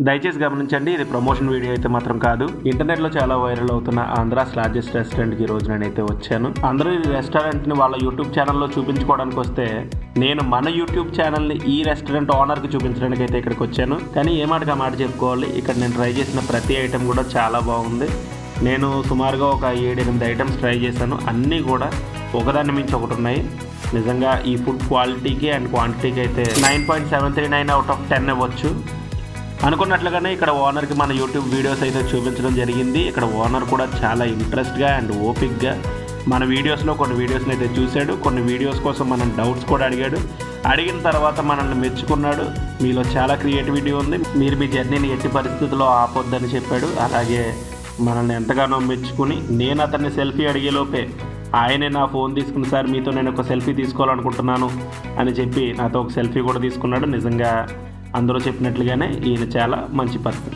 దయచేసి గమనించండి, ఇది ప్రమోషన్ వీడియో అయితే మాత్రం కాదు. ఇంటర్నెట్లో చాలా వైరల్ అవుతున్న ఆంధ్రాస్ లార్జెస్ట్ రెస్టారెంట్కి ఈరోజు నేనైతే వచ్చాను. అందరూ ఈ రెస్టారెంట్ని వాళ్ళ యూట్యూబ్ ఛానల్లో చూపించుకోవడానికి వస్తే నేను మన యూట్యూబ్ ఛానల్ని ఈ రెస్టారెంట్ ఓనర్కి చూపించడానికి అయితే ఇక్కడికి వచ్చాను. కానీ ఏ మాటకి ఆ మాట చెప్పుకోవాలి, ఇక్కడ నేను ట్రై చేసిన ప్రతి ఐటెం కూడా చాలా బాగుంది. నేను సుమారుగా ఒక 7-8 ఐటమ్స్ ట్రై చేశాను. అన్నీ కూడా ఒకదాన్ని మించి ఒకటి ఉన్నాయి. నిజంగా ఈ ఫుడ్ క్వాలిటీకి అండ్ క్వాంటిటీకి అయితే 9.739 అవుట్ ఆఫ్ 10 ఇవ్వచ్చు. అనుకున్నట్లుగానే ఇక్కడ ఓనర్కి మన యూట్యూబ్ వీడియోస్ అయితే చూపించడం జరిగింది. ఇక్కడ ఓనర్ కూడా చాలా ఇంట్రెస్ట్గా అండ్ ఓపిక్గా మన వీడియోస్లో కొన్ని వీడియోస్ని అయితే చూశాడు. కొన్ని వీడియోస్ కోసం మనం డౌట్స్ కూడా అడిగాడు. అడిగిన తర్వాత మనల్ని మెచ్చుకున్నాడు. మీలో చాలా క్రియేటివిటీ ఉంది, మీరు మీ జర్నీని ఎట్టి పరిస్థితుల్లో ఆపొద్దని చెప్పాడు. అలాగే మనల్ని ఎంతగానో మెచ్చుకుని నేను అతన్ని సెల్ఫీ అడిగేలోపే ఆయనే నా ఫోన్ తీసుకుని, సార్ మీతో నేను ఒక సెల్ఫీ తీసుకోవాలనుకుంటున్నాను అని చెప్పి నాతో ఒక సెల్ఫీ కూడా తీసుకున్నాడు. నిజంగా అందరూ చెప్పినట్లుగానే ఈయన చాలా మంచి పర్సన్.